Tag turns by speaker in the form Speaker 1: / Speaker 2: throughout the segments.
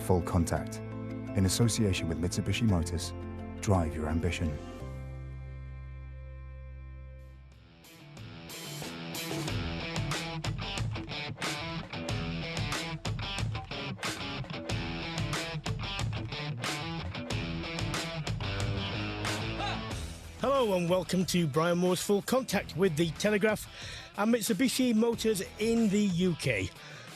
Speaker 1: Full Contact. In association with Mitsubishi Motors, drive your ambition.
Speaker 2: Hello and welcome to Brian Moore's Full Contact with the Telegraph and Mitsubishi Motors in the UK.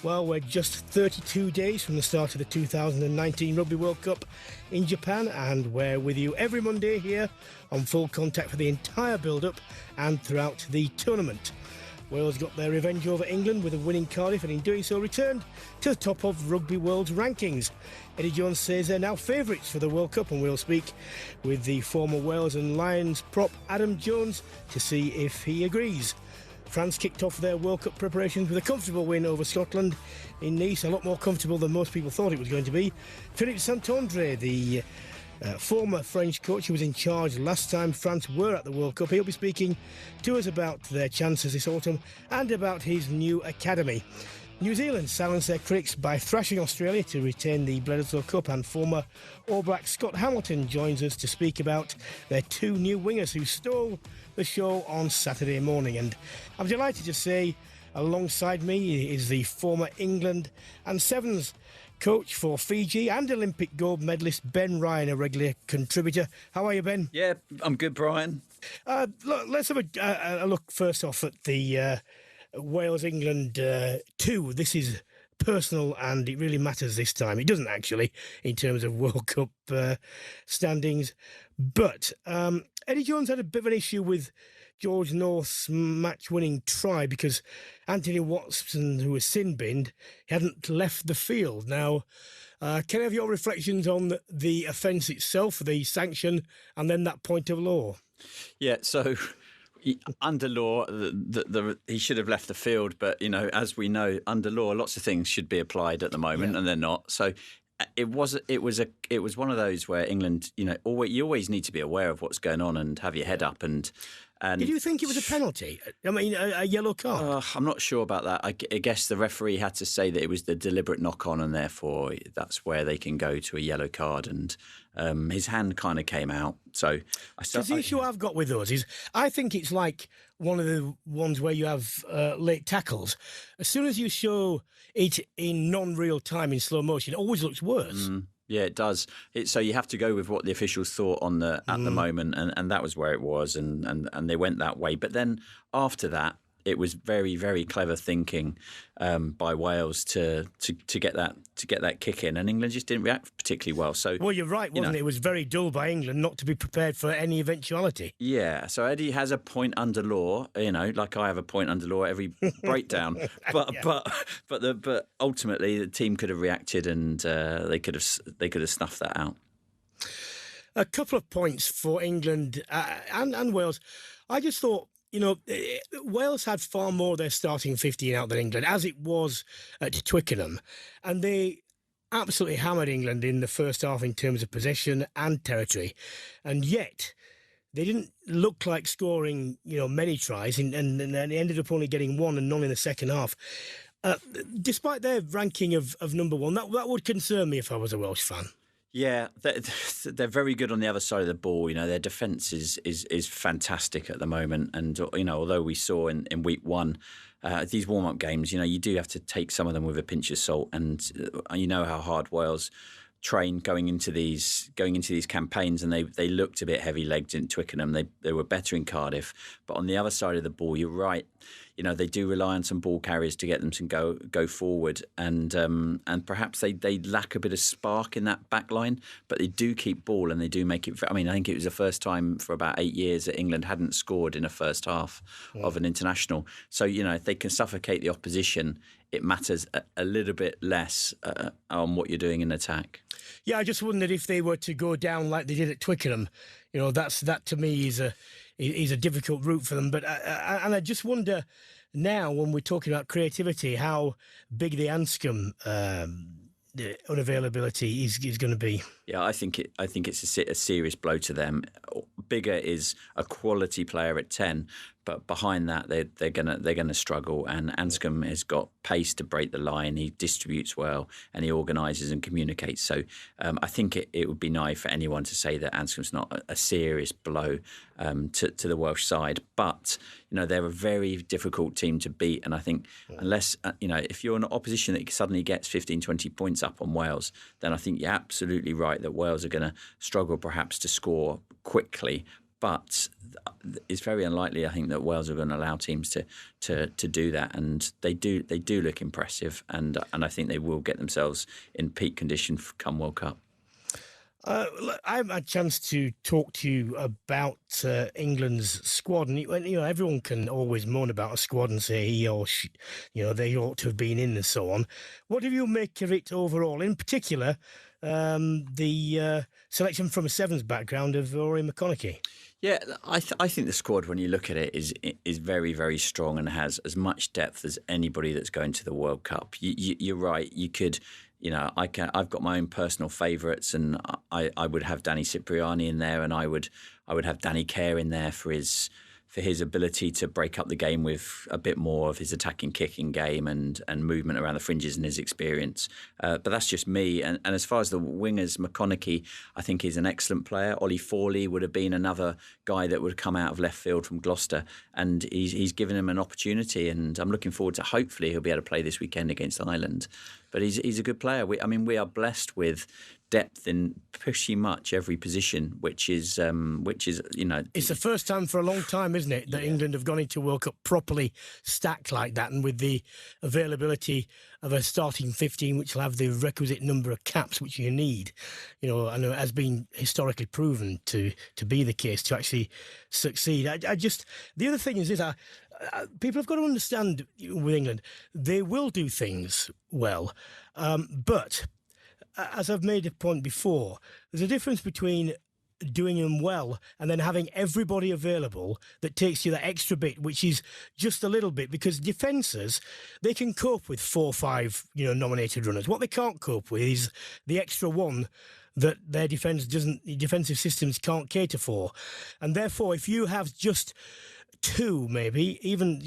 Speaker 2: Well, we're just 32 days from the start of the 2019 Rugby World Cup in Japan, and we're with you every Monday here on Full Contact for the entire build-up and throughout the tournament. Wales got their revenge over England with a win in Cardiff, and in doing so returned to the top of Rugby World's rankings. Eddie Jones says they're now favourites for the World Cup, and we'll speak with the former Wales and Lions prop Adam Jones to see if he agrees. France kicked off their World Cup preparations with a comfortable win over Scotland in Nice, a lot more comfortable than most people thought it was going to be. Philippe Saint-André, the former French coach who was in charge last time France were at the World Cup, he'll be speaking to us about their chances this autumn and about his new academy. New Zealand silenced their critics by thrashing Australia to retain the Bledisloe Cup, and former All Black Scott Hamilton joins us to speak about their two new wingers who stole the show on Saturday morning. And I'm delighted to say alongside me is the former England and Sevens coach for Fiji and Olympic gold medalist Ben Ryan, a regular contributor. How are you, Ben?
Speaker 3: Yeah, I'm good, Brian.
Speaker 2: Look, let's have a look first off at the Wales-England 2. This is personal and it really matters this time. It doesn't actually in terms of World Cup standings. But Eddie Jones had a bit of an issue with George North's match-winning try because Anthony Watson, who was sin-binned, hadn't left the field. Now, can I have your reflections on the offence itself, the sanction, and then that point of law?
Speaker 3: Yeah, so under law, he should have left the field. But, you know, as we know, under law, lots of things should be applied at the moment, and they're not. So it was one of those where England, you know, you always need to be aware of what's going on and have your head up. And did you think it was a penalty? I mean, a yellow card? I'm not sure about that. I guess the referee had to say that it was the deliberate knock-on, and therefore that's where they can go to a yellow card. And his hand kind of came out. So the issue
Speaker 2: I've got with those is I think it's like one of the ones where you have late tackles. As soon as you show it in non-real time in slow motion, it always looks worse.
Speaker 3: Yeah, it does. So you have to go with what the officials thought at the moment, and that was where it was, and they went that way. But then after that, it was very, very clever thinking by Wales to get that kick in, and England just didn't react particularly well. So,
Speaker 2: well, you're right, wasn't it? It was very dull by England not to be prepared for any eventuality.
Speaker 3: Yeah, so Eddie has a point under law, you know, like I have a point under law every breakdown. But but ultimately the team could have reacted, and they could have snuffed that out.
Speaker 2: A couple of points for England and Wales. I just thought, you know, Wales had far more of their starting 15 out than England, as it was at Twickenham. And they absolutely hammered England in the first half in terms of possession and territory. And yet, they didn't look like scoring, you know, many tries, and they ended up only getting one and none in the second half. Despite their ranking of number one, that would concern me if I was a Welsh fan.
Speaker 3: Yeah, they're very good on the other side of the ball. You know, their defence is fantastic at the moment. And, you know, although we saw in week one, these warm-up games, you know, you do have to take some of them with a pinch of salt. And you know how hard Wales train going into these campaigns, and they looked a bit heavy-legged in Twickenham. They were better in Cardiff. But on the other side of the ball, you're right. You know, they do rely on some ball carriers to get them to go forward, and perhaps they lack a bit of spark in that back line, but they do keep ball and they do make it. I mean, I think it was the first time for about 8 years that England hadn't scored in a first half of an international. So, you know, if they can suffocate the opposition, it matters a little bit less on what you're doing in attack.
Speaker 2: Yeah, I just wondered if they were to go down like they did at Twickenham. You know, that to me is a difficult route for them. But and I just wonder now, when we're talking about creativity, how big the Anscombe unavailability is going to be.
Speaker 3: Yeah, I think it's a serious blow to them. Bigger is a quality player at 10, But behind that, they're gonna struggle. And Anscombe has got pace to break the line. He distributes well, and he organises and communicates. So I think it would be naive for anyone to say that Anscombe's not a serious blow to the Welsh side. But they're a very difficult team to beat, and I think unless if you're an opposition that suddenly gets 15, 20 points up on Wales, then I think you're absolutely right that Wales are going to struggle perhaps to score quickly. But it's very unlikely, I think, that Wales are going to allow teams to do that, and they do look impressive, and I think they will get themselves in peak condition come World Cup.
Speaker 2: I've had a chance to talk to you about England's squad, and everyone can always moan about a squad and say he or she, they ought to have been in and so on. What do you make of it overall? In particular, the selection from a sevens background of Rory McConaughey.
Speaker 3: Yeah, I think the squad, when you look at it, is very, very strong and has as much depth as anybody that's going to the World Cup. You're right. You could, I've got my own personal favourites, and I would have Danny Cipriani in there, and I would have Danny Kerr in there for his ability to break up the game with a bit more of his attacking kicking game and movement around the fringes and his experience. But that's just me. And as far as the wingers, McConaughey, I think he's an excellent player. Ollie Forley would have been another guy that would come out of left field from Gloucester. And he's given him an opportunity. And I'm looking forward to hopefully he'll be able to play this weekend against Ireland. But he's a good player. We are blessed with depth in pretty much every position, which is it's
Speaker 2: the first time for a long time, isn't it, that England have gone into World Cup properly stacked like that, and with the availability of a starting 15 which will have the requisite number of caps which you need, and it has been historically proven to be the case to actually succeed. The other thing is this. People have got to understand with England, they will do things well, but as I've made a point before, there's a difference between doing them well and then having everybody available that takes you that extra bit, which is just a little bit, because defences, they can cope with 4 or 5, nominated runners. What they can't cope with is the extra one that their defensive systems can't cater for. And therefore, if you have just 2, maybe, even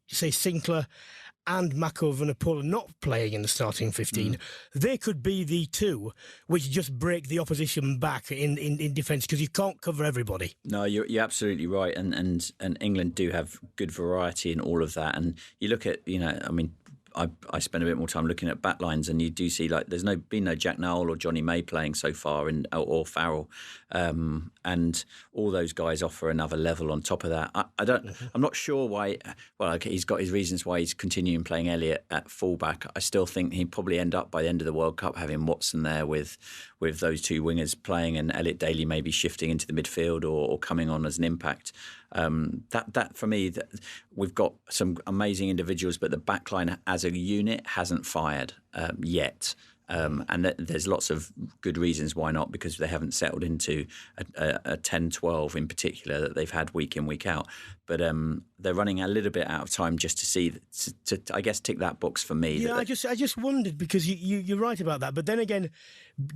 Speaker 2: say Sinclair and Mako Vunipola not playing in the starting 15, they could be the 2 which just break the opposition back in defence, because you can't cover everybody. No,
Speaker 3: you're absolutely right, and England do have good variety in all of that. And you look at, I spend a bit more time looking at backlines, and you do see there's been no Jack Nowell or Johnny May playing so far, or Farrell, and all those guys offer another level on top of that. I'm not sure why. Well, okay, he's got his reasons why he's continuing playing Elliott at fullback. I still think he'd probably end up by the end of the World Cup having Watson there with those 2 wingers playing, and Elliott Daly maybe shifting into the midfield or coming on as an impact. That for me, we've got some amazing individuals, but the backline as a unit hasn't fired yet. And there's lots of good reasons why not, because they haven't settled into a 10-12 in particular that they've had week in, week out. But they're running a little bit out of time just to see, I guess, tick that box for me.
Speaker 2: Yeah, I just wondered, because you're right about that. But then again,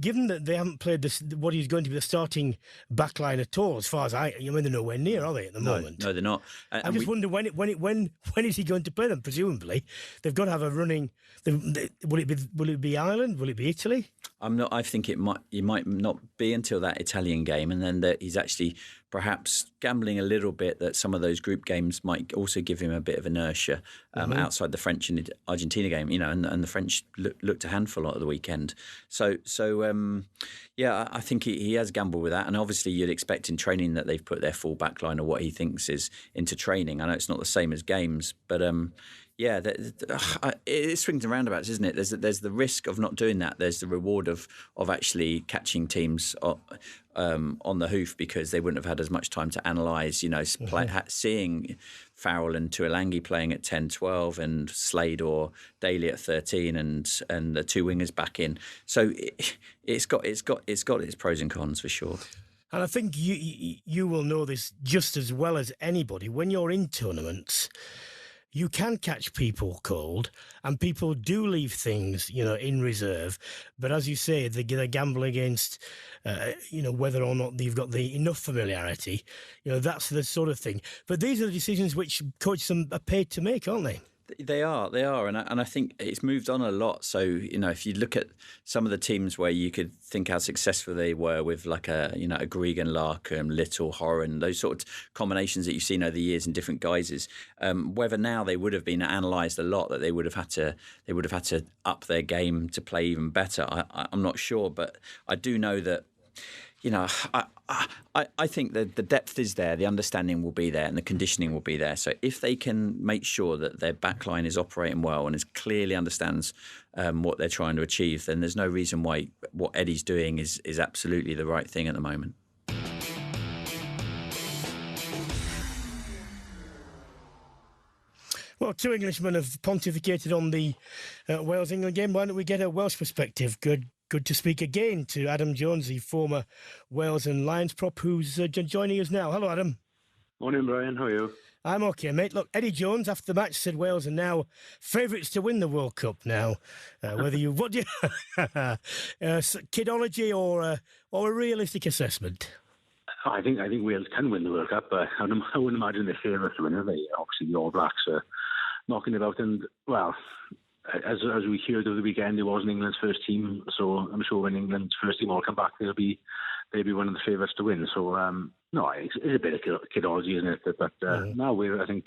Speaker 2: given that they haven't played what is going to be the starting backline at all, as far as they're nowhere near, are they, at the moment?
Speaker 3: No, they're not.
Speaker 2: I just wonder when is he going to play them? Presumably, they've got to have a running. Will it be Ireland? Will it be Italy?
Speaker 3: I think it might not be until that Italian game, and then that he's actually perhaps gambling a little bit that some of those group games might also give him a bit of inertia outside the French and Argentina game, and the French looked a handful at the weekend. So I think he has gambled with that, and obviously you'd expect in training that they've put their full back line or what he thinks is into training. I know it's not the same as games, but it swings and roundabouts, isn't it? There's the risk of not doing that. There's the reward of actually catching teams on the hoof, because they wouldn't have had as much time to analyse. Seeing Farrell and Tuilangi playing at 10, 12, and Slade or Daly at 13, and the 2 wingers back in. So it's got its pros and cons for sure.
Speaker 2: And I think you will know this just as well as anybody. When you're in tournaments, you can catch people cold, and people do leave things, in reserve. But as you say, they gamble against, whether or not they've got the enough familiarity. That's the sort of thing. But these are the decisions which coaches are paid to make, aren't they?
Speaker 3: They are, and I think it's moved on a lot. So if you look at some of the teams where you could think how successful they were with like a Gregan, Larkham, Little, Horan, those sort of combinations that you've seen over the years in different guises. Whether now they would have been analysed a lot, that they would have had to up their game to play even better. I'm not sure, but I do know that. I think that the depth is there, the understanding will be there, and the conditioning will be there. So if they can make sure that their backline is operating well and clearly understands what they're trying to achieve, then there's no reason why what Eddie's doing is absolutely the right thing at the moment.
Speaker 2: Well, two Englishmen have pontificated on the Wales-England game. Why don't we get a Welsh perspective? Good to speak again to Adam Jones, the former Wales and Lions prop, who's joining us now. Hello, Adam.
Speaker 4: Morning, Brian. How are you?
Speaker 2: I'm okay, mate. Look, Eddie Jones, after the match, said Wales are now favourites to win the World Cup now. Whether you... What do you... kidology or a realistic assessment?
Speaker 4: I think Wales can win the World Cup, but I wouldn't imagine they're favourites to win it. Obviously, the All Blacks are knocking it out, and, well... As we heard over the weekend, it wasn't England's first team, so I'm sure when England's first team all come back, they'll be one of the favourites to win. So no, it's a bit of kidology, isn't it? But now I think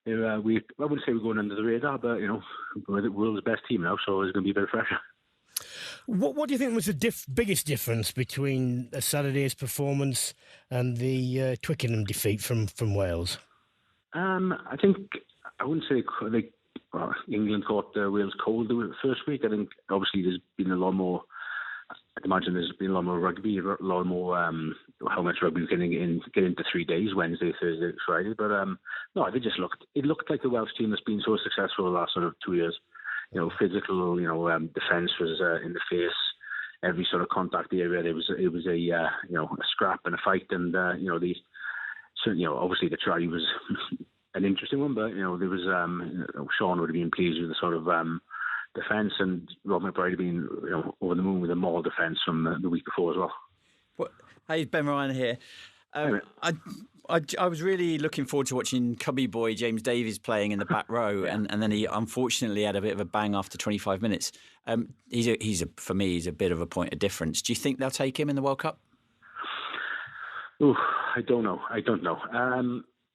Speaker 4: I wouldn't say we're going under the radar, but we're the world's best team now, so there's going to be a bit of pressure.
Speaker 2: What do you think was the biggest difference between Saturday's performance and the Twickenham defeat from Wales?
Speaker 4: I think I wouldn't say England caught Wales cold the first week. I think obviously there's been a lot more. I'd imagine there's been a lot more rugby, a lot more how much rugby we can get into 3 days: Wednesday, Thursday, Friday. But no, it looked like the Welsh team that's been so successful the last sort of 2 years. Physical, defence was in the face. Every sort of contact area, it was a scrap and a fight, and obviously the try was. An interesting one, but there was Sean would have been pleased with the sort of defence, and Rob McBride had been over the moon with a Maul defence from the week before as well.
Speaker 3: Hey, Ben Ryan here. I was really looking forward to watching Cubby boy James Davies playing in the back row, and then he unfortunately had a bit of a bang after 25 minutes. For me, he's a bit of a point of difference. Do you think they'll take him in the World Cup?
Speaker 4: Oh, I don't know.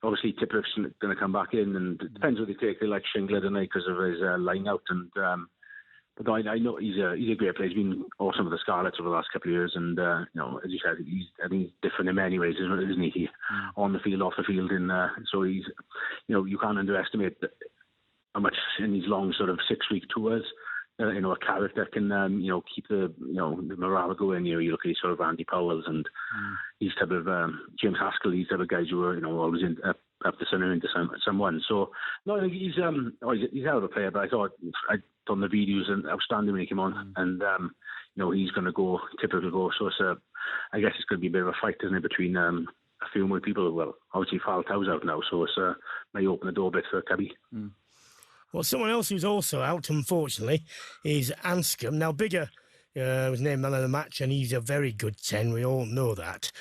Speaker 4: Obviously, Tipper's going to come back in, and it depends what they take. They like Shingler, don't they, because of his line out. And but I know he's a great player. He's been awesome with the Scarlets over the last couple of years, and as you said, I think he's different in many ways, isn't he? On the field, off the field, and so he's you can't underestimate how much in these long sort of 6-week tours. A character can keep the morale going. You look at these sort of Andy Powells and these type of James Haskell, these type of guys who are always up to send him into someone. So no, I think he's out of a player. But I thought I'd done the videos and outstanding when he came on, and he's going to go. Tipper will go. So it's I guess it's going to be a bit of a fight, isn't it, between a few more people. Well, obviously Faltao's out now, so it's may open the door a bit for Cubby.
Speaker 2: Well, someone else who's also out, unfortunately, is Anscombe. Now, Bigger was named man of the match, and he's a very good 10. We all know that.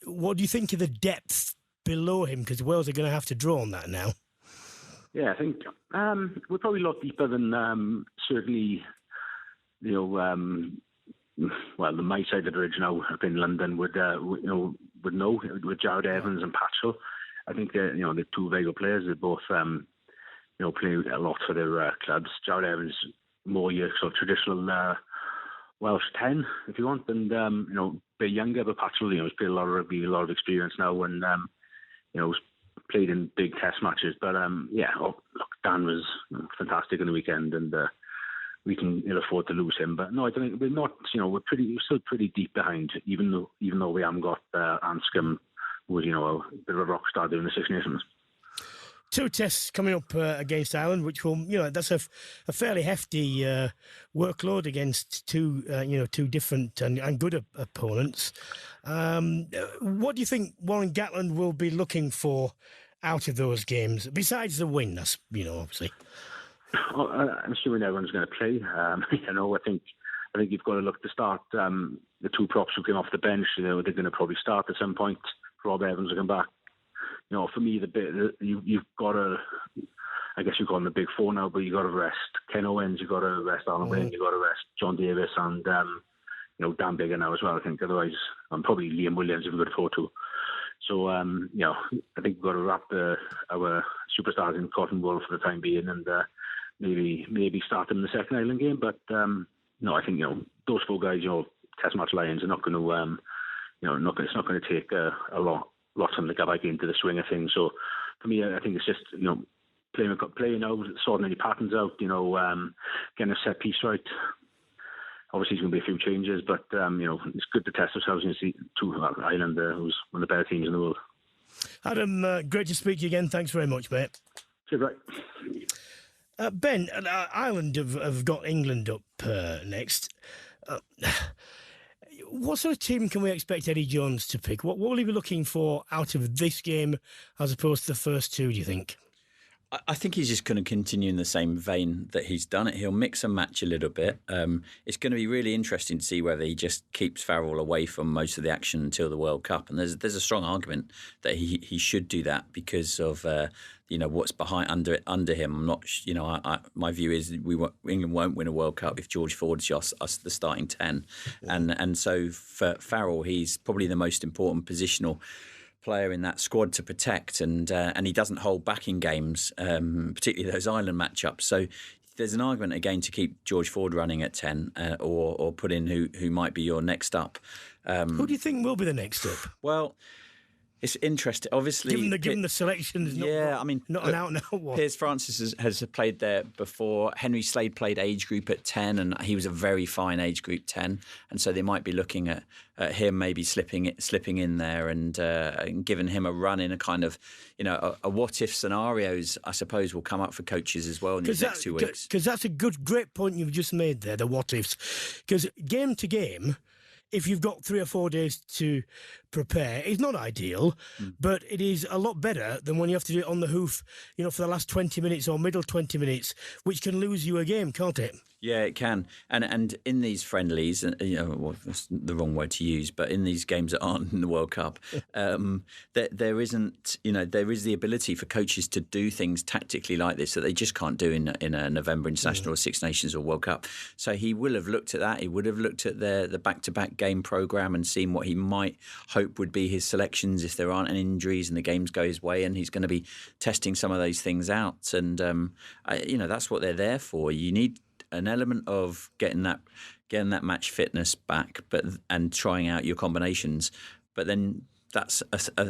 Speaker 2: What do you think of the depth below him? Because Wales are going to have to draw on that now.
Speaker 4: Yeah, I think we're probably a lot deeper than certainly, the my side of the ridge now up in London would know with Jared Evans and Patchell. I think they're two very good players. They're both playing a lot for their clubs. Jared Evans, more your sort of traditional Welsh 10, if you want, and a bit younger, but Patchell, he's played a lot of rugby, a lot of experience now, and he's played in big test matches. But look, Dan was fantastic on the weekend, and we can afford to lose him. But no, I don't think we're not. We're still pretty deep behind, even though we haven't got Anscombe, who's a bit of a rock star doing the Six Nations.
Speaker 2: 2 tests coming up against Ireland, which will, that's a fairly hefty workload against two different and good opponents. What do you think Warren Gatland will be looking for out of those games, besides the win, that's, obviously?
Speaker 4: Well, I'm assuming everyone's going to play. I think you've got to look to start the two props who came off the bench. They're going to probably start at some point. Rob Evans will come back. For me, you've got to. I guess you've got the big four now, but you've got to rest Ken Owens, you've got to rest Alan Wing, you've got to rest John Davis, and Dan Bigger now as well. I think otherwise, probably Liam Williams if we've got to throw to. So I think we've got to wrap our superstars in cotton wool for the time being, and maybe start them in the second Ireland game. But I think those four guys, Test match Lions, are not going to, it's not going to take a lot for them to get back into the swing of things. So for me, I think it's just playing out, sorting any patterns out, getting a set piece right. Obviously, there's going to be a few changes, but it's good to test ourselves and see Ireland, who's one of the better teams in the world.
Speaker 2: Adam, great to speak to you again. Thanks very much, mate.
Speaker 4: Cheers, right.
Speaker 2: Ben, Ireland have got England up next. What sort of team can we expect Eddie Jones to pick? What will he be looking for out of this game as opposed to the first two, do you think?
Speaker 3: I think he's just going to continue in the same vein that he's done it. He'll mix and match a little bit. It's going to be really interesting to see whether he just keeps Farrell away from most of the action until the World Cup. And there's a strong argument that he should do that because of what's behind under him. I'm not. My view is England won't win a World Cup if George Ford's us the starting 10, and so for Farrell, he's probably the most important positional player in that squad to protect, and he doesn't hold back in games, particularly those Ireland matchups. So there's an argument again to keep George Ford running at 10, or put in who might be your next up.
Speaker 2: Who do you think will be the next up?
Speaker 3: Well, it's interesting. Obviously,
Speaker 2: given the selection is not an out-and-out one. Piers
Speaker 3: Francis has played there before. Henry Slade played age group at 10, and he was a very fine age group 10. And so they might be looking at him maybe slipping in there and giving him a run in a kind of a what-if scenarios. I suppose will come up for coaches as well in the next 2 weeks.
Speaker 2: Because that's a great point you've just made there. The what-ifs, because game to game, if you've got 3 or 4 days to prepare, it's not ideal, but it is a lot better than when you have to do it on the hoof, for the last 20 minutes or middle 20 minutes, which can lose you a game, can't it?
Speaker 3: Yeah, it can. And in these friendlies, that's the wrong word to use, but in these games that aren't in the World Cup, there isn't, there is the ability for coaches to do things tactically like this that they just can't do in a November International or Six Nations or World Cup. So he will have looked at that. He would have looked at the back-to-back game programme and seen what he might hope would be his selections if there aren't any injuries and the games go his way, and he's going to be testing some of those things out. And, that's what they're there for. You need an element of getting that match fitness back, and trying out your combinations. But then that's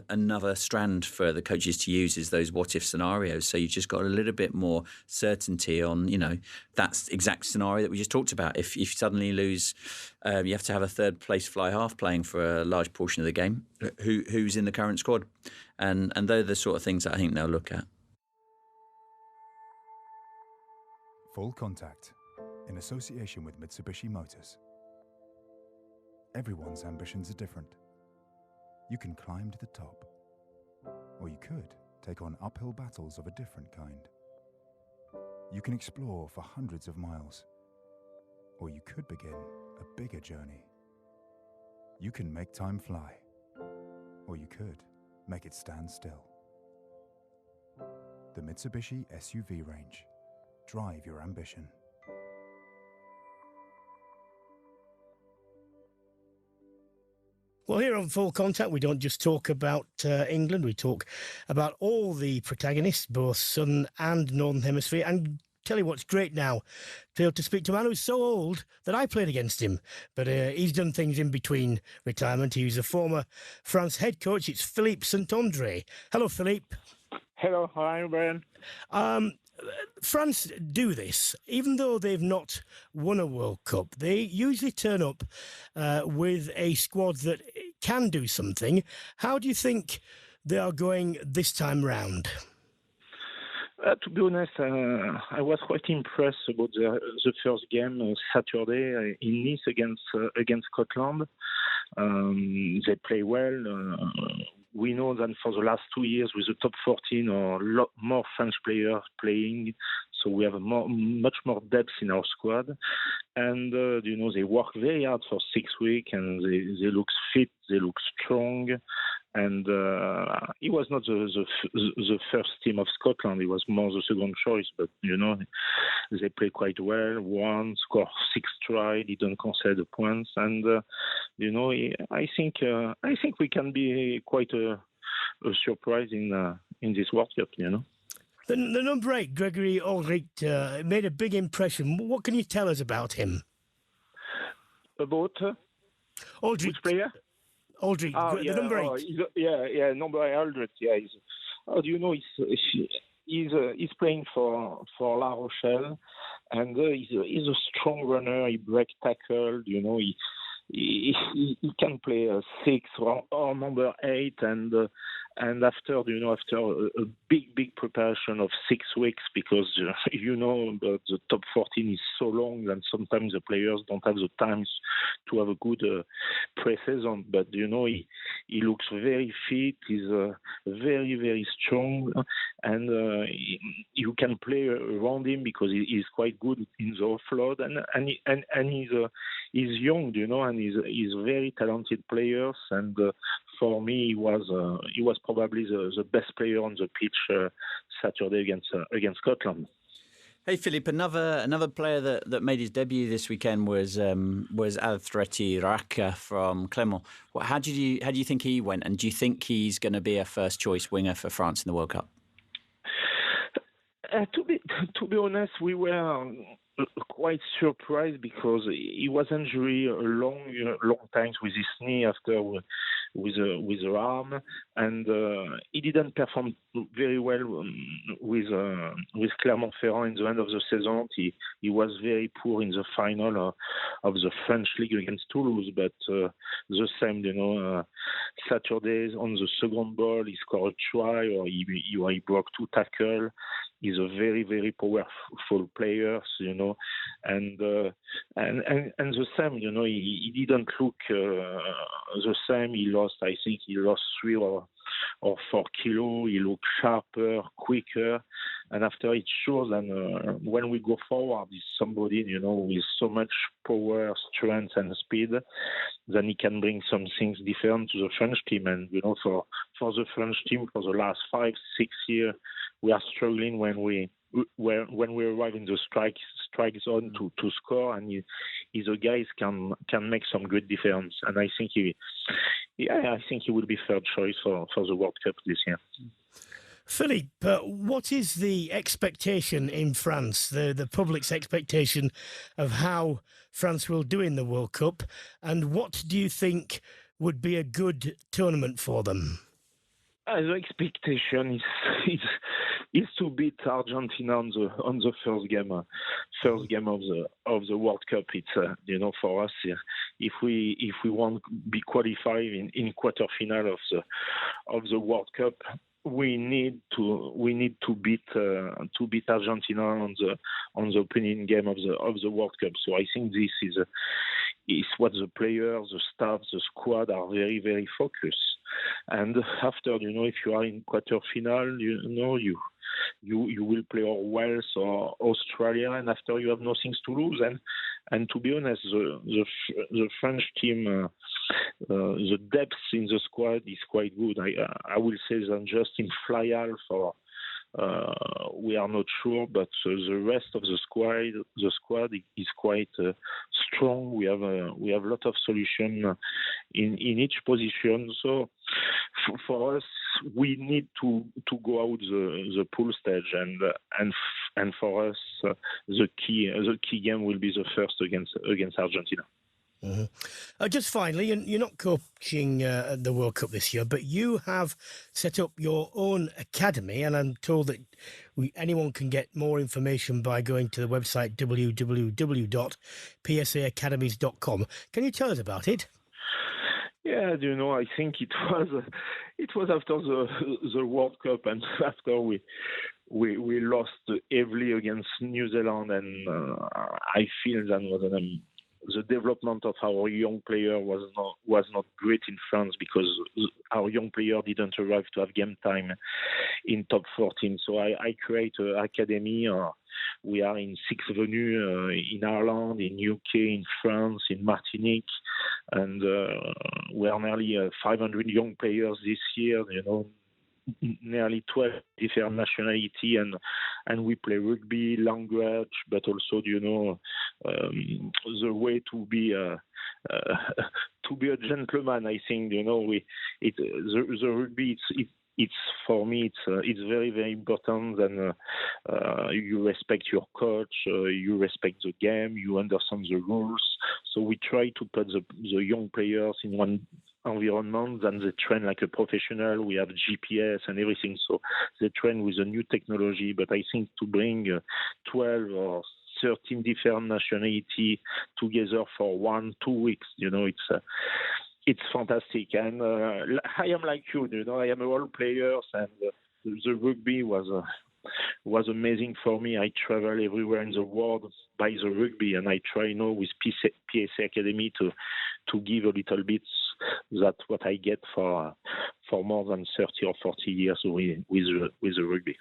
Speaker 3: another strand for the coaches to use is those what-if scenarios. So you've just got a little bit more certainty on, that exact scenario that we just talked about. If you suddenly lose, you have to have a third place fly half playing for a large portion of the game. Who's in the current squad? And they're the sort of things that I think they'll look at.
Speaker 1: Full Contact, in association with Mitsubishi Motors. Everyone's ambitions are different. You can climb to the top, or you could take on uphill battles of a different kind. You can explore for hundreds of miles, or you could begin a bigger journey. You can make time fly, or you could make it stand still. The Mitsubishi SUV range. Drive your ambition.
Speaker 2: Well, here on Full Contact, we don't just talk about England, we talk about all the protagonists, both Southern and Northern Hemisphere. And tell you what's great now, to be able to speak to a man who's so old that I played against him. But he's done things in between retirement. He was a former France head coach. It's Philippe Saint-André. Hello, Philippe.
Speaker 5: Hello, hi, Brian.
Speaker 2: France do this, even though they've not won a World Cup. They usually turn up with a squad that can do something. How do you think they are going this time round?
Speaker 5: To be honest, I was quite impressed about the first game Saturday in Nice against Scotland. They play well. we know that for the last 2 years with the top 14 or a lot more French players playing, so we have much more depth in our squad. And they work very hard for 6 weeks, and they look fit, they look strong. And he was not the first team of Scotland. He was more the second choice. But they play quite well. One score 6 tries, didn't concede the points, and I think we can be quite a surprise in this World Cup.
Speaker 2: The number 8, Gregory Aldrit, made a big impression. What can you tell us about him?
Speaker 5: About
Speaker 2: Aldrit.
Speaker 5: Which player?
Speaker 2: Aldrit, the number 8.
Speaker 5: Number 8, Aldrit. Yeah, he's playing for La Rochelle, and he's a strong runner. He breaks tackle. He can play 6 or number 8, and after a big preparation of 6 weeks, because the top 14 is so long that sometimes the players don't have the time to have a good pre-season. But he looks very fit. He's very, very strong, and you can play around him because he's quite good in the offload, and he's young, and he's very talented players. And for me, he was probably the best player on the pitch Saturday against Scotland.
Speaker 3: Hey Philippe, another player that made his debut this weekend was Althreti Raka from Clermont. How do you think he went, and do you think he's going to be a first choice winger for France in the World Cup?
Speaker 5: To be honest, we were quite surprised because he was injured a long time with his knee after with the arm, and he didn't perform very well with Clermont-Ferrand in the end of the season. He was very poor in the final of the French League against Toulouse, but the same, Saturday on the second ball he scored a try, or he broke 2 tackles. He's a very, very powerful player, and the same, he didn't look the same. I think he lost 3 or 4 kilos. He looked sharper, quicker, and after it shows. And when we go forward, he's somebody, with so much power, strength, and speed, then he can bring some things different to the French team. And for the French team, for the last 5-6 years, we are struggling when we arrive in the strike zone to score, and he's a guy who can make some good difference. And I think he will be third choice for the World Cup this year.
Speaker 2: Philippe, what is the expectation in France, the public's expectation of how France will do in the World Cup, and what do you think would be a good tournament for them?
Speaker 5: The expectation is to beat Argentina on the first game of the World Cup. It's for us, if we want to be qualified in quarter final of the World Cup, we need to beat Argentina on the opening game of the World Cup. So I think this is what the players, the staff, the squad are very, very focused. And after, if you are in quarter final, you will play or Wales or Australia, and after you have nothing to lose. And to be honest, the French team, the depth in the squad is quite good. I will say that just in fly half we are not sure, but the rest of the squad is quite strong. We have a lot of solution in each position. So for us, we need to go out the pool stage, and for us the key game will be the first against Argentina.
Speaker 2: Mm-hmm. Just finally, you're not coaching at the World Cup this year, but you have set up your own academy, and I'm told that anyone can get more information by going to the website www.psaacademies.com. Can you tell us about it?
Speaker 5: Yeah, I think it was after the World Cup, and after we lost heavily against New Zealand, and I feel that was the development of our young player was not great in France because our young player didn't arrive to have game time in top 14. So I create an academy. We are in 6 venues in Ireland, in UK, in France, in Martinique, and we are nearly 500 young players this year. Nearly 12 different nationality, and we play rugby, language, but also the way to be a gentleman. I think the rugby it's for me it's very, very important, and you respect your coach, you respect the game, you understand the rules. So we try to put the young players in one environment, and they train like a professional. We have GPS and everything, so they train with a new technology. But I think to bring 12 or 13 different nationality together for 1-2 weeks, it's fantastic. And I am like you, I am a role player, and the rugby was amazing for me. I travel everywhere in the world by the rugby, and I try now with PSA Academy to give a little bit that what I get for more than 30 or 40 years with the rugby.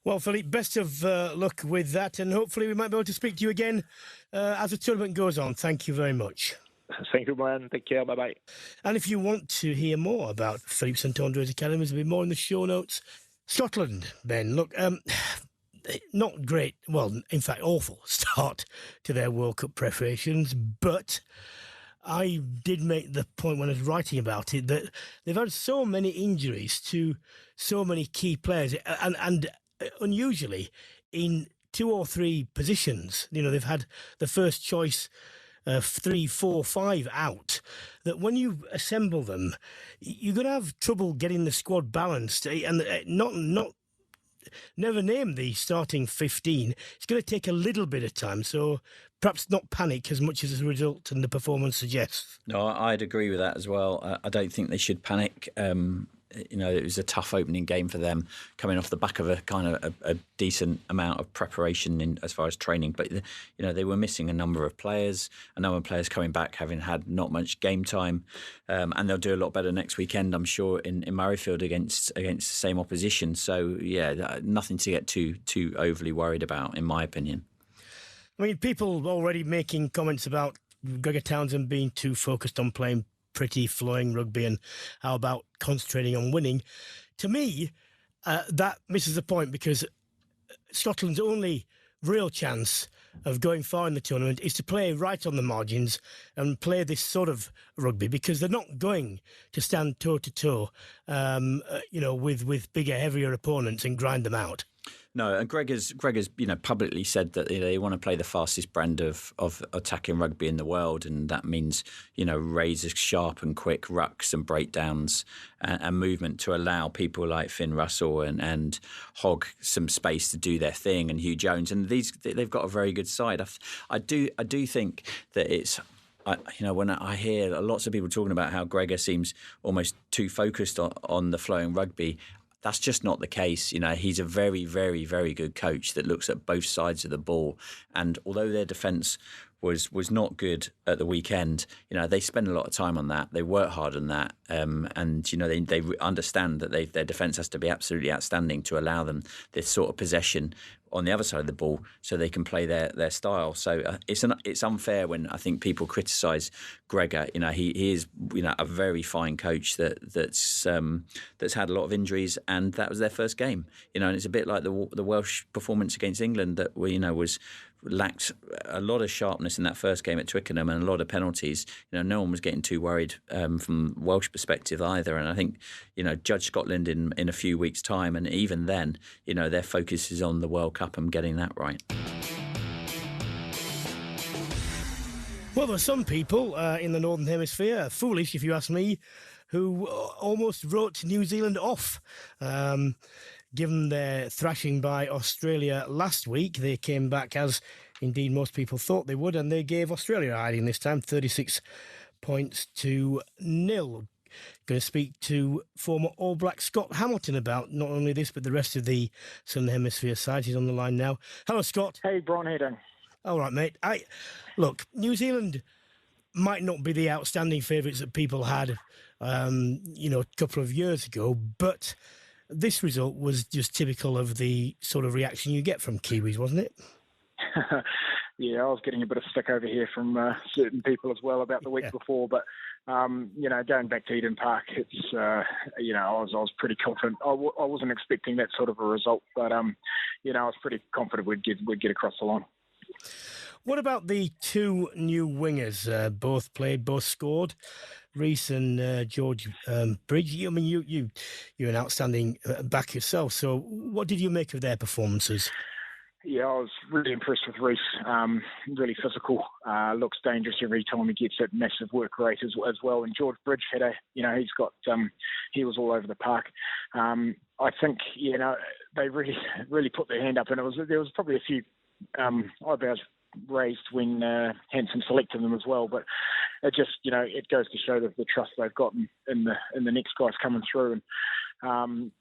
Speaker 2: Well, Philippe, best of luck with that, and hopefully we might be able to speak to you again as the tournament goes on. Thank you very much.
Speaker 5: Thank you, Brian. Take care. Bye-bye.
Speaker 2: And if you want to hear more about Philippe Saint-André's Academy, there'll be more in the show notes. Scotland, Ben, look, not great, well, in fact, awful start to their World Cup preparations, but I did make the point when I was writing about it that they've had so many injuries to so many key players, and unusually in 2 or 3 positions. They've had the first choice 3, 4, 5 out, that when you assemble them, you're going to have trouble getting the squad balanced, and never name the starting 15. It's going to take a little bit of time, so perhaps not panic as much as the result and the performance suggests.
Speaker 3: No, I'd agree with that as well. I don't think they should panic. It was a tough opening game for them, coming off the back of a kind of a decent amount of preparation as far as training. But they were missing a number of players. A number of players coming back having had not much game time, and they'll do a lot better next weekend, I'm sure, in Murrayfield against the same opposition. So yeah, nothing to get too overly worried about, in my opinion.
Speaker 2: I mean, people already making comments about Gregor Townsend being too focused on playing pretty flowing rugby, and how about concentrating on winning. To me, that misses the point, because Scotland's only real chance of going far in the tournament is to play right on the margins and play this sort of rugby, because they're not going to stand toe-to-toe with bigger, heavier opponents and grind them out.
Speaker 3: No, and Gregor's publicly said that they want to play the fastest brand of attacking rugby in the world, and that means razor sharp and quick rucks and breakdowns and movement to allow people like Finn Russell and Hogg some space to do their thing, and Hugh Jones, and they've got a very good side. I do think that it's. When I hear lots of people talking about how Gregor seems almost too focused on the flowing rugby, that's just not the case. He's a very, very, very good coach that looks at both sides of the ball. And although their defence was not good at the weekend, they spend a lot of time on that. They work hard on that. They understand that their defence has to be absolutely outstanding to allow them this sort of possession on the other side of the ball, so they can play their style. So it's unfair when I think people criticise Gregor. He is a very fine coach that's had a lot of injuries, and that was their first game. And it's a bit like the Welsh performance against England that lacked a lot of sharpness in that first game at Twickenham and a lot of penalties. No one was getting too worried from Welsh perspective either. And I think judge Scotland in a few weeks' time, and even then, their focus is on the World Cup and getting that right.
Speaker 2: Well, there are some people in the Northern Hemisphere, foolish if you ask me, who almost wrote New Zealand off. Given their thrashing by Australia last week, they came back, as indeed most people thought they would, and they gave Australia a hiding this time, 36 points to 0. Going to speak to former All Black Scott Hamilton about not only this, but the rest of the Southern Hemisphere side. He's on the line now. Hello, Scott.
Speaker 6: Hey, Brian, how you doing?
Speaker 2: All right, mate. Look, New Zealand might not be the outstanding favourites that people had, a couple of years ago, but this result was just typical of the sort of reaction you get from Kiwis, wasn't it?
Speaker 6: Yeah, I was getting a bit of stick over here from certain people as well about the week before, but going back to Eden Park, it's I was pretty confident. I wasn't expecting that sort of a result, but I was pretty confident we'd get across the line.
Speaker 2: What about the two new wingers? Both played, both scored. Reece and George Bridge. I mean, you're an outstanding back yourself. So, what did you make of their performances?
Speaker 6: Yeah, I was really impressed with Reece. Really physical. Looks dangerous every time he gets that massive work rate as well. And George Bridge had he was all over the park. I think they really put their hand up, and there was probably a few eyebrows raised when Hansen selected them as well. But it just it goes to show the trust they've got in the next guys coming through. And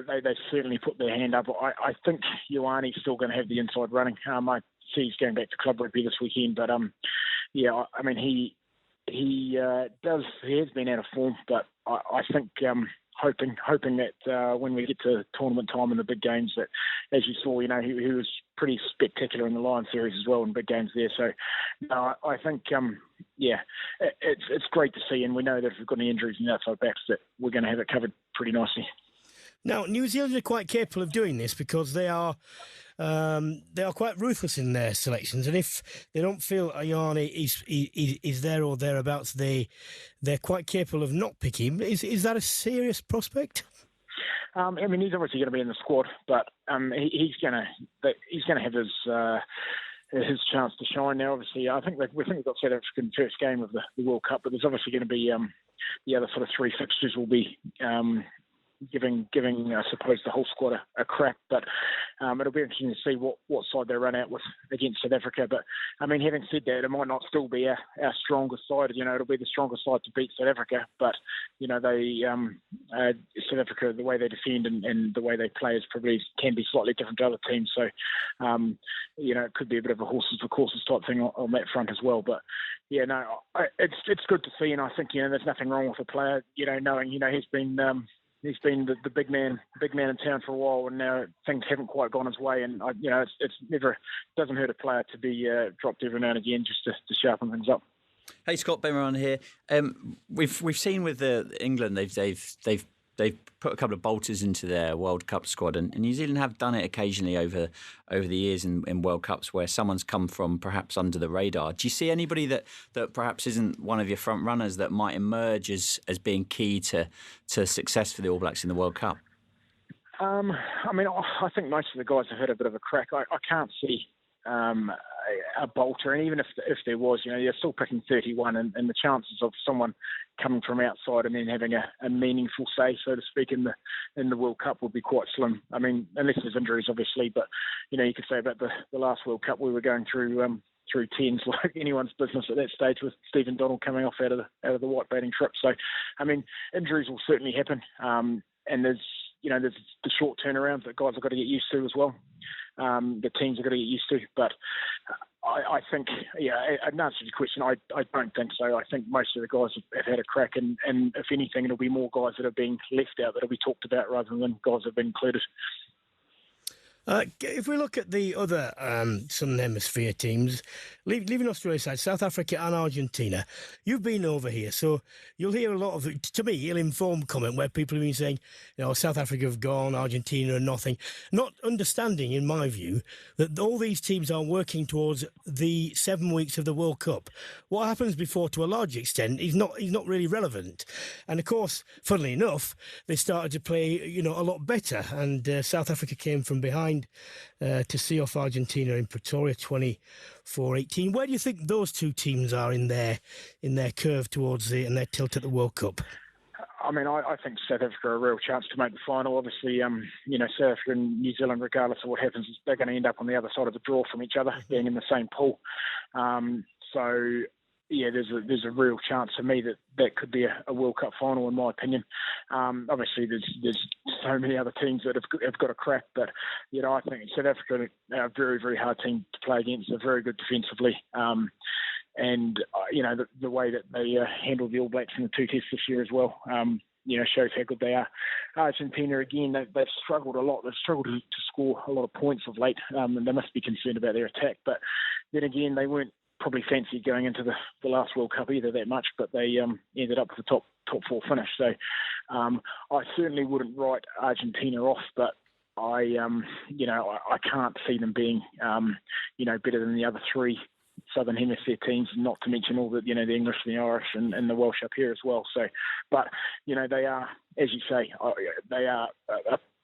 Speaker 6: They certainly put their hand up. I think Ioane's still going to have the inside running. I see he's going back to club rugby this weekend, but he has been out of form. But I think hoping that when we get to tournament time in the big games, that as you saw, he was pretty spectacular in the Lions series as well in big games there. So I think it's great to see, and we know that if we've got any injuries in the outside backs, that we're going to have it covered pretty nicely.
Speaker 2: Now, New Zealand are quite capable of doing this because they are quite ruthless in their selections, and if they don't feel Ioane is there or thereabouts, they're quite capable of not picking him. Is that a serious prospect?
Speaker 6: He's obviously going to be in the squad, but he's going to have his chance to shine now. Obviously, I think we've got South African first game of the World Cup, but there's obviously going to be the other sort of three fixtures will be giving I suppose the whole squad a crack, but it'll be interesting to see what side they run out with against South Africa. But having said that, it might not still be our strongest side. It'll be the strongest side to beat South Africa, but they South Africa, the way they defend and the way they play can be slightly different to other teams. So it could be a bit of a horses for courses type thing on that front as well. But it's good to see, and I think there's nothing wrong with a player knowing he's been the big man in town for a while, and now things haven't quite gone his way. And doesn't hurt a player to be dropped every now and again just to sharpen things up.
Speaker 3: Hey Scott, Ben Moran here. We've seen with England they've put a couple of bolters into their World Cup squad, and New Zealand have done it occasionally over the years in World Cups where someone's come from perhaps under the radar. Do you see anybody that perhaps isn't one of your front runners that might emerge as being key to success for the All Blacks in the World Cup?
Speaker 6: I think most of the guys have had a bit of a crack. I can't see a bolter, and even if there was, you're still picking 31, and the chances of someone coming from outside and then having a meaningful say, so to speak, in the World Cup would be quite slim. Unless there's injuries, obviously, but you could say about the last World Cup we were going through tens like anyone's business at that stage, with Stephen Donald coming off out of the white baiting trip. So, injuries will certainly happen, and there's the short turnarounds that guys have got to get used to as well. The teams are going to get used to, but I think, in answer to your question, I don't think so. I think most of the guys have had a crack, and if anything, it'll be more guys that are being left out that'll be talked about rather than guys that have been included.
Speaker 2: If we look at the other Southern Hemisphere teams, leaving Australia aside, South Africa and Argentina, you've been over here, so you'll hear a lot of, to me, ill-informed comment where people have been saying, South Africa have gone, Argentina are nothing, not understanding, in my view, that all these teams are working towards the 7 weeks of the World Cup. What happens before, to a large extent, is not really relevant. And of course, funnily enough, they started to play, a lot better, and South Africa came from behind to see off Argentina in Pretoria 24-18. Where do you think those two teams are in their curve towards and their tilt at the World Cup?
Speaker 6: I think South Africa are a real chance to make the final. Obviously, South Africa and New Zealand, regardless of what happens, they're going to end up on the other side of the draw from each other, being in the same pool. So there's a real chance for me that could be a World Cup final, in my opinion. Obviously, there's so many other teams that have got a crack, but I think South Africa are a very, very hard team to play against. They're very good defensively, and the way that they handled the All Blacks in the 2 tests this year as well. Shows how good they are. Argentina, again, they've struggled a lot. They've struggled to score a lot of points of late, and they must be concerned about their attack. But then again, they weren't probably fancy going into the last World Cup either that much, but they ended up with a top 4 finish. So I certainly wouldn't write Argentina off, but I can't see them being better than the other 3 Southern Hemisphere teams, not to mention all the English, the Irish, and the Welsh up here as well. So, but they are, as you say, they are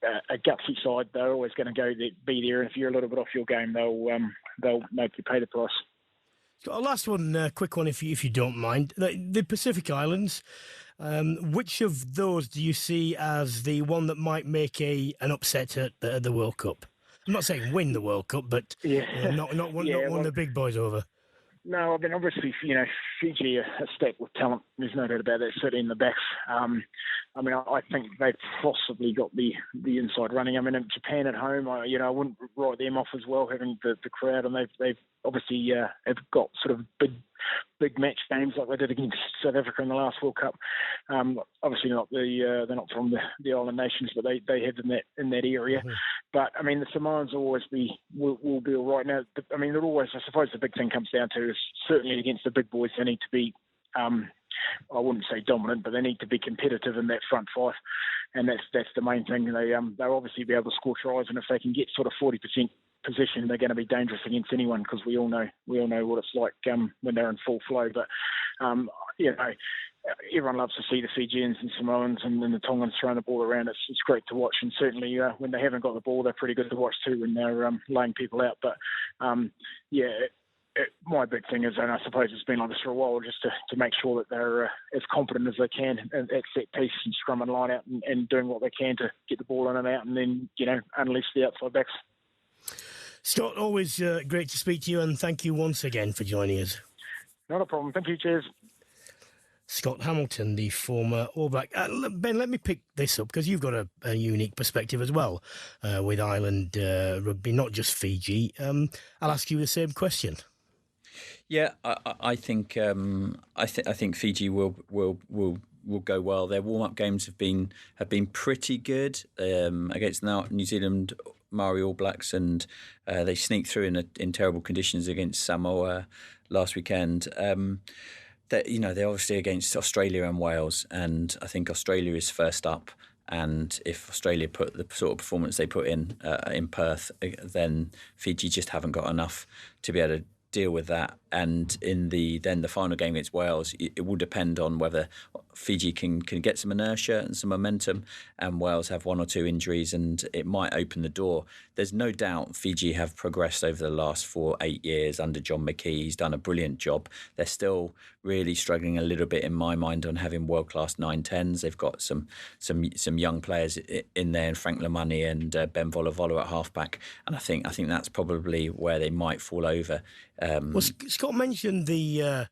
Speaker 6: a gutsy side. They're always going to be there, and if you're a little bit off your game, they'll make you pay the price.
Speaker 2: Got a last one, quick one, if you don't mind. The Pacific Islands. Which of those do you see as the one that might make an upset at the World Cup? I'm not saying win the World Cup, but not one of the big boys over.
Speaker 6: No, I mean, obviously, Fiji are stacked with talent. There's no doubt about that, certainly in the backs. I think they've possibly got the inside running. I mean, in Japan at home, I wouldn't write them off as well, having the crowd, and they've obviously have got sort of big match games like they did against South Africa in the last World Cup. Obviously not they're not from the island nations, but they have in that area. Mm-hmm. But I mean, the Samoans will be all right now. But, I mean, they're always. I suppose the big thing comes down to is certainly against the big boys, they need to be. I wouldn't say dominant, but they need to be competitive in that front 5, and that's the main thing. They'll obviously be able to score tries, and if they can get sort of 40% possession, they're going to be dangerous against anyone, because we all know what it's like when they're in full flow. But everyone loves to see the Fijians and Samoans and the Tongans throwing the ball around. It's great to watch, and certainly when they haven't got the ball, they're pretty good to watch too when they're laying people out. But my big thing is, and I suppose it's been like this for a while, just to make sure that they're as competent as they can at set piece and scrum and line out and doing what they can to get the ball in and out, and then unleash the outside backs.
Speaker 2: Scott, always great to speak to you, and thank you once again for joining us.
Speaker 6: Not a problem. Thank you. Cheers.
Speaker 2: Scott Hamilton, the former All Black. Ben, let me pick this up, because you've got a unique perspective as well with Island rugby, not just Fiji. I'll ask you the same question.
Speaker 3: Yeah, I think Fiji will go well. Their warm-up games have been pretty good against New Zealand Maori All Blacks, and they sneaked through in terrible conditions against Samoa last weekend. They're obviously against Australia and Wales, and I think Australia is first up. And if Australia put the sort of performance they put in Perth, then Fiji just haven't got enough to be able to deal with that. And in the final game against Wales, it will depend on whether Fiji can get some inertia and some momentum, and Wales have 1 or 2 injuries, and it might open the door. There's no doubt Fiji have progressed over the last 8 years under John McKee. He's done a brilliant job. They're still really struggling a little bit in my mind on having world-class 9-10s. They've got some young players in there, and Frank Lamani and Ben Volavolo at halfback, and I think that's probably where they might fall over.
Speaker 2: Well, Scott mentioned the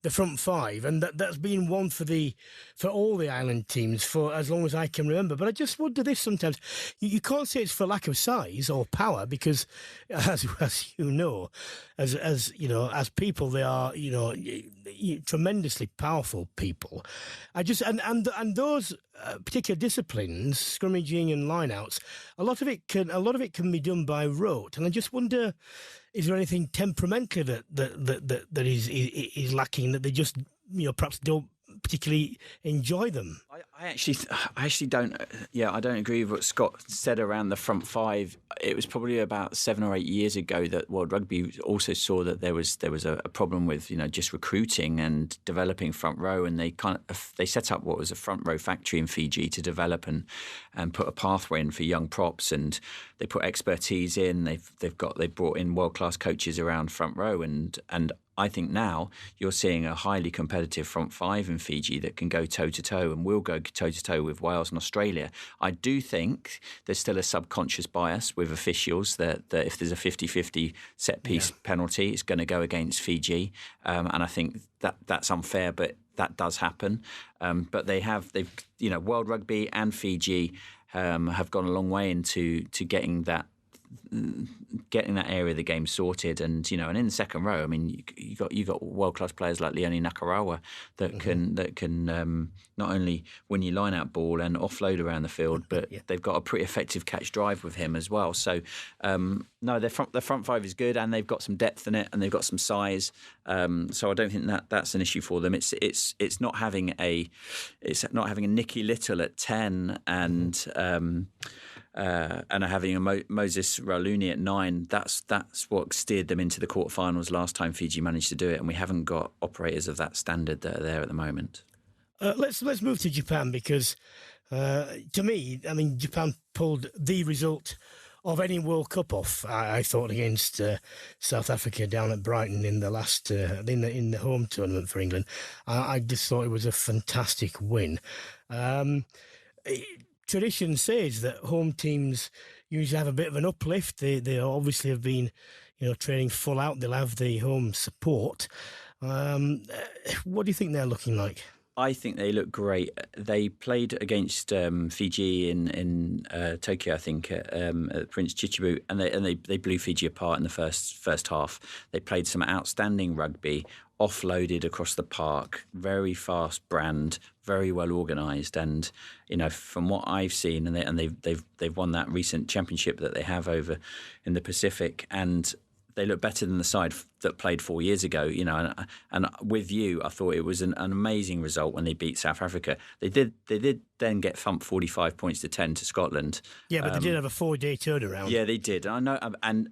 Speaker 2: front 5, and that's been one for all the island teams for as long as I can remember. But I just wonder this sometimes. You can't say it's for lack of size or power, because as you know, as people, they are tremendously powerful people. And those particular disciplines, scrimmaging and lineouts, a lot of it can be done by rote. And I just wonder, is there anything temperamentally that is lacking, that they just perhaps don't particularly enjoy them?
Speaker 3: I actually don't. Yeah, I don't agree with what Scott said around the front 5. It was probably about 7 or 8 years ago that World Rugby also saw that there was a problem with just recruiting and developing front row, and they set up what was a front row factory in Fiji to develop and put a pathway in for young props, and they put expertise in. They brought in world class coaches around front row, and I think now you're seeing a highly competitive front five in Fiji that can go toe-to-toe and will go toe-to-toe with Wales and Australia. I do think there's still a subconscious bias with officials that if there's a 50-50 set-piece penalty, it's going to go against Fiji. And I think that's unfair, but that does happen. But they've World Rugby and Fiji have gone a long way into getting that area of the game sorted, and in the second row, I mean, you got world class players like Leone Nakarawa that can not only win your line out ball and offload around the field, but they've got a pretty effective catch drive with him as well. So no, their front five is good, and they've got some depth in it, and they've got some size. So I don't think that's an issue for them. It's not having a Nicky Little at 10 and having a Moses Rauluni at 9, that's what steered them into the quarterfinals last time Fiji managed to do it, and we haven't got operators of that standard that are there at the moment.
Speaker 2: Let's move to Japan, because to me, I mean, Japan pulled the result of any World Cup off. I thought against South Africa down at Brighton in the last in the home tournament for England. I just thought it was a fantastic win. Tradition says that home teams usually have a bit of an uplift. They obviously have been, training full out. They'll have the home support. What do you think they're looking like?
Speaker 3: I think they look great. They played against Fiji in Tokyo, I think, at Prince Chichibu, and they blew Fiji apart in the first half. They played some outstanding rugby, offloaded across the park, very fast brand, very well organised, and from what I've seen, and they've won that recent championship that they have over in the Pacific, and they look better than the side that played 4 years ago, and with you, I thought it was an amazing result when they beat South Africa. They did then get thumped 45 points to 10 to Scotland. Yeah,
Speaker 2: but they did have a 4-day turnaround.
Speaker 3: Yeah, they did. I know, and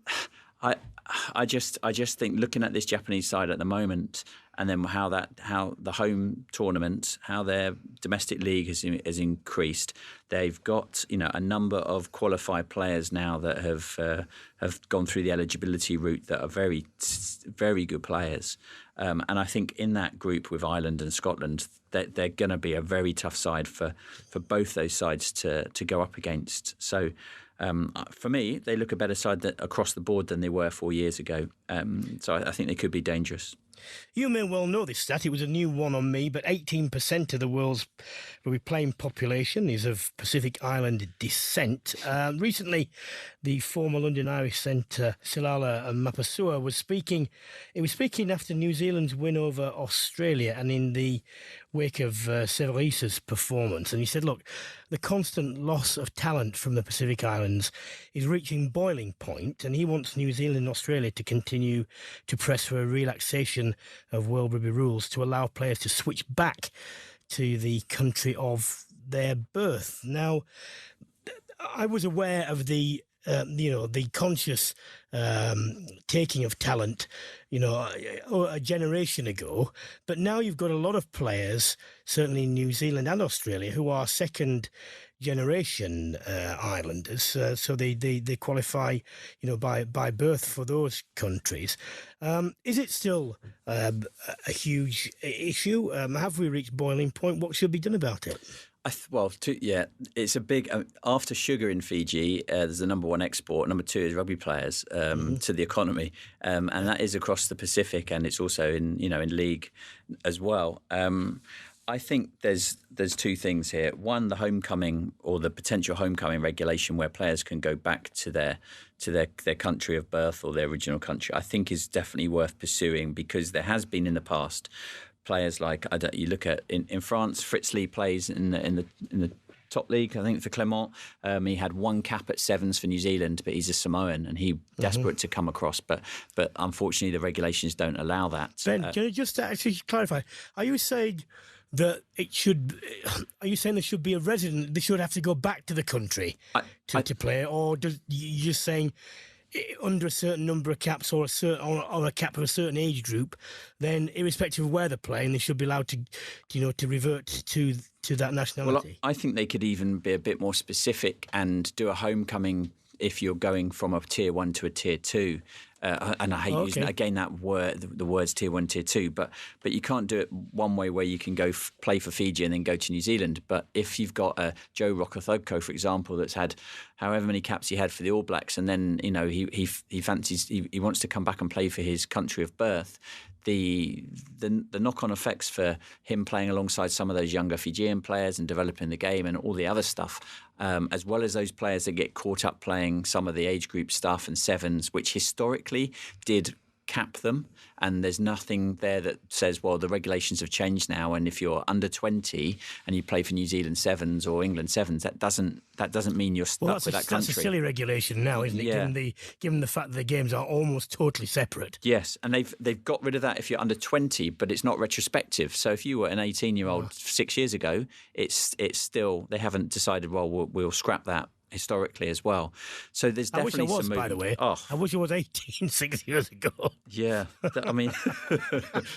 Speaker 3: I just think looking at this Japanese side at the moment, and then how the home tournament, how their domestic league has increased. They've got a number of qualified players now that have gone through the eligibility route that are very, very good players. And I think in that group with Ireland and Scotland, they're going to be a very tough side for both those sides to go up against. So for me, they look a better side across the board than they were 4 years ago. So I think they could be dangerous.
Speaker 2: You may well know this stat. It was a new one on me, but 18% of the world's rugby playing population is of Pacific Island descent. Recently, the former London Irish centre, Silala Mapasua, was speaking. He was speaking after New Zealand's win over Australia and in the wake of Reece's performance. And he said, look, the constant loss of talent from the Pacific Islands is reaching boiling point, and he wants New Zealand and Australia to continue to press for a relaxation of World Rugby rules to allow players to switch back to the country of their birth. Now, I was aware of the conscious taking of talent, a generation ago. But now you've got a lot of players, certainly in New Zealand and Australia, who are second generation islanders. So they qualify, by birth for those countries. Is it still a huge issue? Have we reached boiling point? What should be done about it?
Speaker 3: It's a big. After sugar in Fiji, there's the number one export. Number two is rugby players to the economy, and that is across the Pacific, and it's also in league as well. I think there's two things here. One, the homecoming or the potential homecoming regulation, where players can go back to their country of birth or their original country, I think is definitely worth pursuing, because there has been in the past players like you look at in France, Fritz Lee plays in the top league, I think, for Clermont. He had one cap at sevens for New Zealand, but he's a Samoan and he desperate to come across. But unfortunately, the regulations don't allow that.
Speaker 2: Ben, can you just actually clarify? Are you saying that it should? Are you saying there should be a resident? They should have to go back to the country to play, or you just saying under a certain number of caps or a cap of a certain age group, then irrespective of where they're playing, they should be allowed to revert to that nationality?
Speaker 3: Well, I think they could even be a bit more specific and do a homecoming if you're going from a tier 1 to a tier 2. And I hate using again that word, the words tier 1, tier 2, but you can't do it one way where you can go play for Fiji and then go to New Zealand. But if you've got a Joe Rokothoko, for example, that's had however many caps he had for the All Blacks, and then he fancies he wants to come back and play for his country of birth. The knock-on effects for him playing alongside some of those younger Fijian players and developing the game and all the other stuff, as well as those players that get caught up playing some of the age group stuff and sevens, which historically did cap them, and there's nothing there that says, well, the regulations have changed now, and if you're under 20 and you play for New Zealand sevens or England sevens, that doesn't mean you're stuck with that country.
Speaker 2: That's a silly regulation now, isn't it?
Speaker 3: Yeah.
Speaker 2: Given the fact that the games are almost totally separate.
Speaker 3: Yes, and they've got rid of that if you're under 20, but it's not retrospective. So if you were an 18-year-old 6 years ago, it's still, they haven't decided, well, we'll scrap that historically as well. So there's definitely some movement.
Speaker 2: By the way.
Speaker 3: Oh.
Speaker 2: I wish I was 18 6 years ago.
Speaker 3: Yeah, I mean,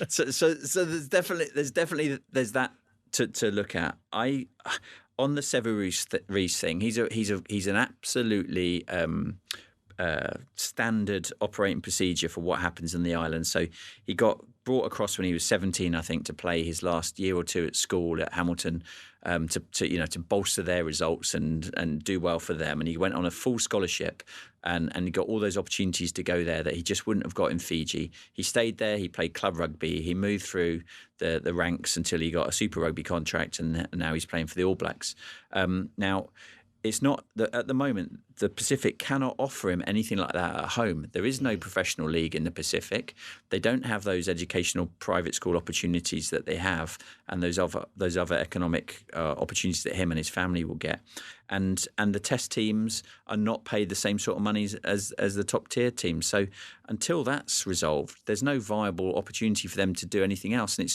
Speaker 3: so there's definitely that to look at. On the Sevu Reece thing, he's an absolutely standard operating procedure for what happens in the island. So he got brought across when he was 17, I think, to play his last year or two at school at Hamilton, to bolster their results and do well for them. And he went on a full scholarship and he got all those opportunities to go there that he just wouldn't have got in Fiji. He stayed there. He played club rugby. He moved through the ranks until he got a Super Rugby contract, and now he's playing for the All Blacks. Now, it's not that at the moment the Pacific cannot offer him anything like that at home. There is no professional league in the Pacific. They don't have those educational private school opportunities that they have, and those other economic opportunities that him and his family will get. And the test teams are not paid the same sort of money as the top tier teams. So until that's resolved, there's no viable opportunity for them to do anything else. And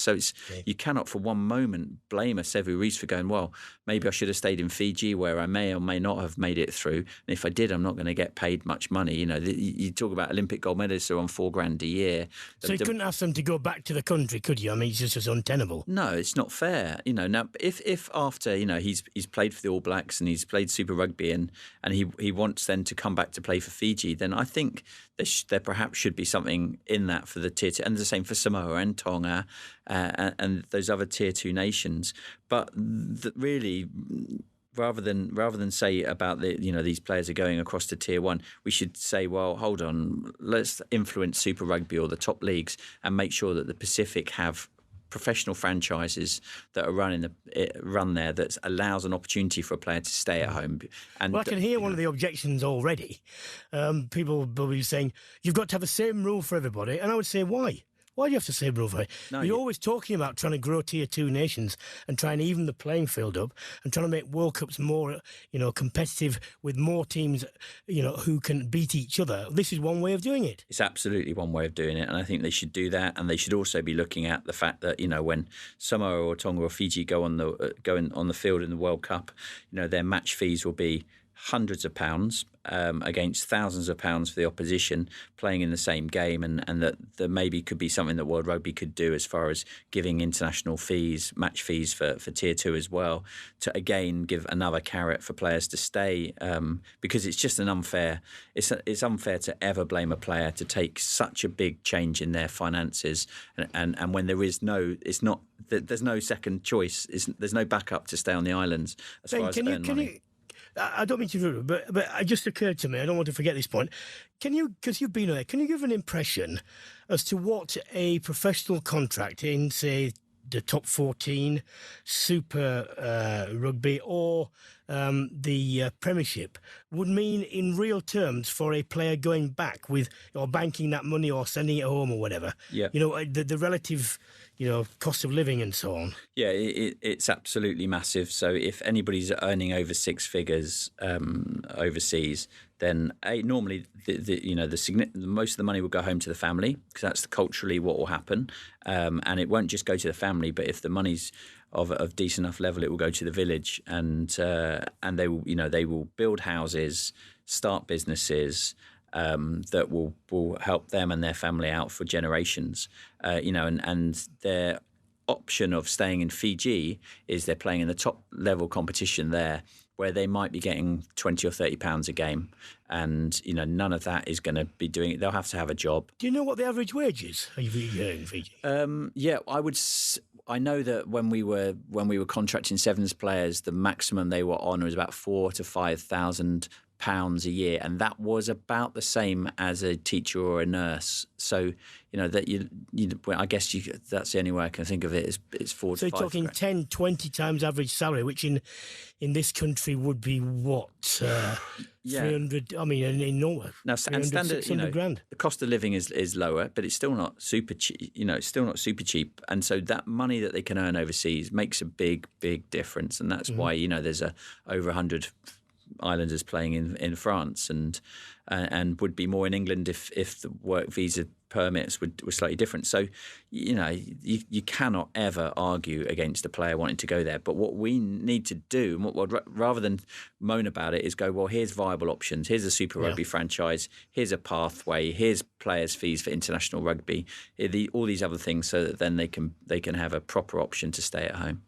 Speaker 3: you cannot for one moment blame a Sevu Reece for going, well, maybe I should have stayed in Fiji where I may or may not have made it through. And if I did, I'm not going to get paid much money. You talk about Olympic gold medalists who are on $4,000 a year.
Speaker 2: So you couldn't ask them to go back to the country, could you? I mean, it's just untenable.
Speaker 3: No, it's not fair. Now if after he's played for the All Blacks and he's played Super Rugby and he wants then to come back to play for Fiji, then I think there perhaps should be something in that for the tier 2, and the same for Samoa and Tonga and those other tier 2 nations. But really, rather than say about these players are going across to tier 1, we should say, well, hold on, let's influence Super Rugby or the top leagues and make sure that the Pacific have professional franchises that are run there that allows an opportunity for a player to stay at home. And
Speaker 2: I can hear one of the objections already. People will be saying, you've got to have the same rule for everybody. And I would say, why? Why do you have to say rule for it? No, You're always talking about trying to grow tier 2 nations and trying to even the playing field up and trying to make World Cups more, competitive with more teams, who can beat each other. This is one way of doing it. It's
Speaker 3: absolutely one way of doing it, and I think they should do that. And they should also be looking at the fact that when Samoa or Tonga or Fiji go on the field in the World Cup, their match fees will be hundreds of pounds against thousands of pounds for the opposition playing in the same game, and that there maybe could be something that World Rugby could do as far as giving international fees, match fees for tier 2 as well, to again give another carrot for players to stay, because it's just it's unfair to ever blame a player to take such a big change in their finances, and when there's no second choice, there's no backup to stay on the islands as far as earn money.
Speaker 2: I don't mean to rude, but it just occurred to me, I don't want to forget this point. Because you've been there, can you give an impression as to what a professional contract in, say, the top 14, Super Rugby or the Premiership would mean in real terms for a player going back with or banking that money or sending it home or whatever?
Speaker 3: Yeah.
Speaker 2: The relative cost of living and so on.
Speaker 3: Yeah, it's absolutely massive. So if anybody's earning over six figures overseas, then normally the most of the money will go home to the family, because that's culturally what will happen, and it won't just go to the family. But if the money's of decent enough level, it will go to the village, and they will build houses, start businesses. That will help them and their family out for generations, and option of staying in Fiji is they're playing in the top level competition there, where they might be getting £20 or £30 a game, and none of that is going to be doing it. They'll have to have a job.
Speaker 2: Do you know what the average wage is in Fiji?
Speaker 3: Yeah, I know that when we were contracting sevens players, the maximum they were on was about £4,000 to £5,000 a year, and that was about the same as a teacher or a nurse. So I guess that's the only way I can think of it. It's 4
Speaker 2: to 5. So you're talking 10, 20 times average salary, which in this country would be what? 300. I mean, in Norway.
Speaker 3: Now, and standard,
Speaker 2: 600 grand.
Speaker 3: The cost of living is lower, but it's still not super cheap. It's still not super cheap, and so that money that they can earn overseas makes a big difference, and that's why there's over 100 Islanders playing in France, and would be more in England if the work visa permits were slightly different. So you cannot ever argue against a player wanting to go there. But what we need to do, rather than moan about it, is go, well, here's viable options. Here's a Super Rugby franchise. Here's a pathway. Here's players' fees for international rugby. All these other things, so that then they can have a proper option to stay at home.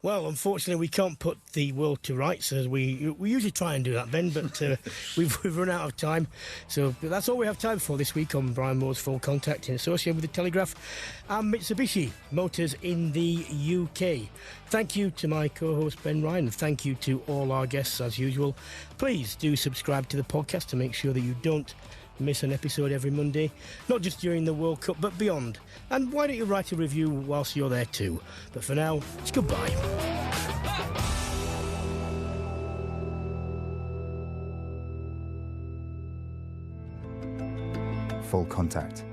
Speaker 2: Well, unfortunately, we can't put the world to rights, as we usually try and do that, Ben, but we've run out of time. So that's all we have time for this week on Brian Moore's Full Contact, in association with the Telegraph and Mitsubishi Motors in the UK. Thank you to my co-host Ben Ryan, and thank you to all our guests as usual. Please do subscribe to the podcast to make sure that you don't miss an episode every Monday, not just during the World Cup but beyond. And why don't you write a review whilst you're there too? But for now, it's goodbye.
Speaker 1: Full Contact,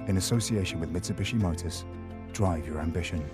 Speaker 1: in association with Mitsubishi Motors. Drive your ambition.